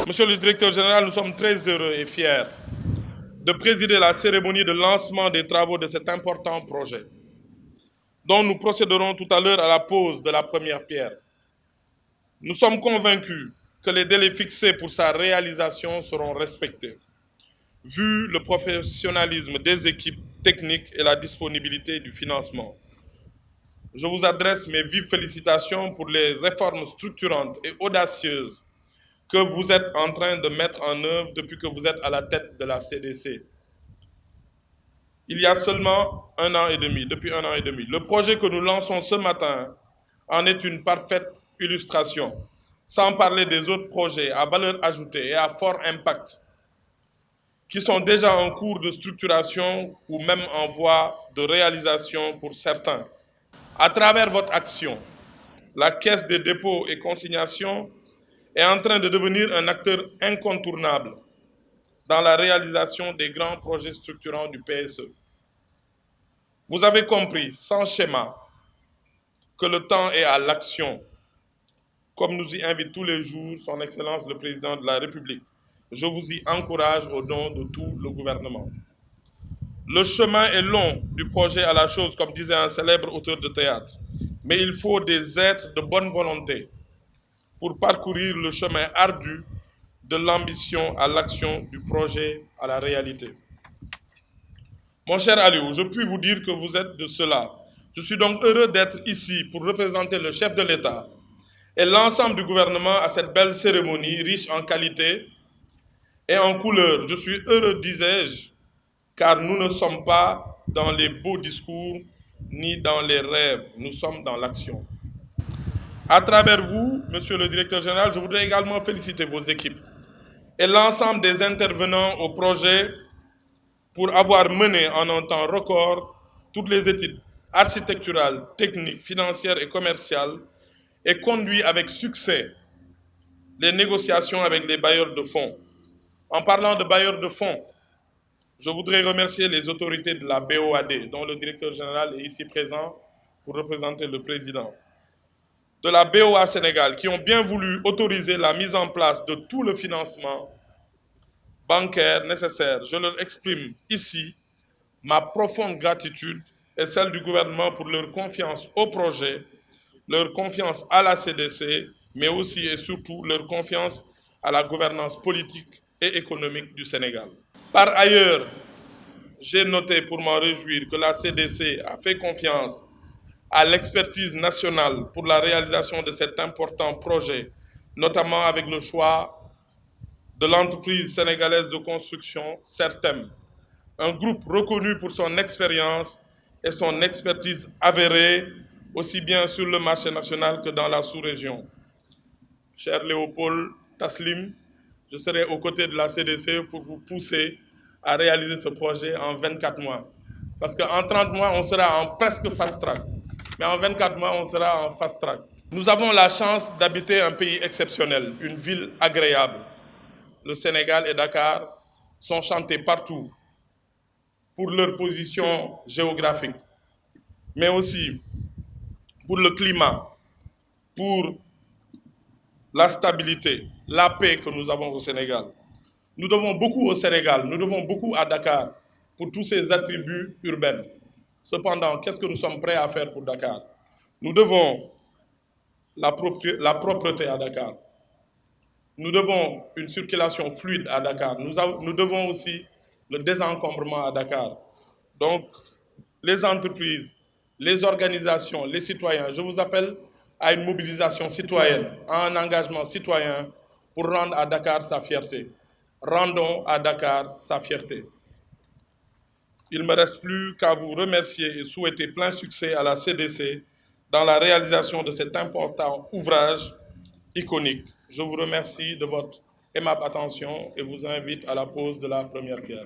Monsieur le directeur général, nous sommes très heureux et fiers de présider la cérémonie de lancement des travaux de cet important projet, dont nous procéderons tout à l'heure à la pose de la première pierre. Nous sommes convaincus que les délais fixés pour sa réalisation seront respectés, vu le professionnalisme des équipes techniques et la disponibilité du financement. Je vous adresse mes vives félicitations pour les réformes structurantes et audacieuses que vous êtes en train de mettre en œuvre depuis que vous êtes à la tête de la CDC. Il y a seulement depuis un an et demi, le projet que nous lançons ce matin en est une parfaite illustration, sans parler des autres projets à valeur ajoutée et à fort impact, qui sont déjà en cours de structuration ou même en voie de réalisation pour certains. À travers votre action, la Caisse des dépôts et consignations est en train de devenir un acteur incontournable dans la réalisation des grands projets structurants du PSE. Vous avez compris, sans schéma, que le temps est à l'action, comme nous y invite tous les jours son Excellence le Président de la République. Je vous y encourage au nom de tout le gouvernement. Le chemin est long du projet à la chose, comme disait un célèbre auteur de théâtre, mais il faut des êtres de bonne volonté pour parcourir le chemin ardu de l'ambition à l'action, du projet à la réalité. Mon cher Aliou, je puis vous dire que vous êtes de cela. Je suis donc heureux d'être ici pour représenter le chef de l'État et l'ensemble du gouvernement à cette belle cérémonie riche en qualité et en couleurs. Je suis heureux, disais-je, car nous ne sommes pas dans les beaux discours ni dans les rêves, nous sommes dans l'action. À travers vous, Monsieur le Directeur Général, je voudrais également féliciter vos équipes et l'ensemble des intervenants au projet pour avoir mené en un temps record toutes les études architecturales, techniques, financières et commerciales et conduit avec succès les négociations avec les bailleurs de fonds. En parlant de bailleurs de fonds, je voudrais remercier les autorités de la BOAD, dont le directeur général est ici présent pour représenter le président, de la BOA Sénégal, qui ont bien voulu autoriser la mise en place de tout le financement bancaire nécessaire. Je leur exprime ici ma profonde gratitude et celle du gouvernement pour leur confiance au projet, leur confiance à la CDC, mais aussi et surtout leur confiance à la gouvernance politique et économique du Sénégal. Par ailleurs, j'ai noté pour m'en réjouir que la CDC a fait confiance à l'expertise nationale pour la réalisation de cet important projet, notamment avec le choix de l'entreprise sénégalaise de construction CERTEM, un groupe reconnu pour son expérience et son expertise avérée, aussi bien sur le marché national que dans la sous-région. Cher Léopold Taslim, je serai aux côtés de la CDC pour vous pousser à réaliser ce projet en 24 mois. Parce qu'en 30 mois, on sera en presque fast-track. Mais en 24 mois, on sera en fast-track. Nous avons la chance d'habiter un pays exceptionnel, une ville agréable. Le Sénégal et Dakar sont chantés partout pour leur position géographique, mais aussi pour le climat, pour la stabilité, la paix que nous avons au Sénégal. Nous devons beaucoup au Sénégal, nous devons beaucoup à Dakar pour tous ces attributs urbains. Cependant, qu'est-ce que nous sommes prêts à faire pour Dakar? Nous devons la propreté à Dakar. Nous devons une circulation fluide à Dakar. Nous devons aussi le désencombrement à Dakar. Donc, les entreprises, les organisations, les citoyens, je vous appelle à une mobilisation citoyenne, à un engagement citoyen pour rendre à Dakar sa fierté. Rendons à Dakar sa fierté. Il ne me reste plus qu'à vous remercier et souhaiter plein succès à la CDC dans la réalisation de cet important ouvrage iconique. Je vous remercie de votre aimable attention et vous invite à la pose de la première pierre.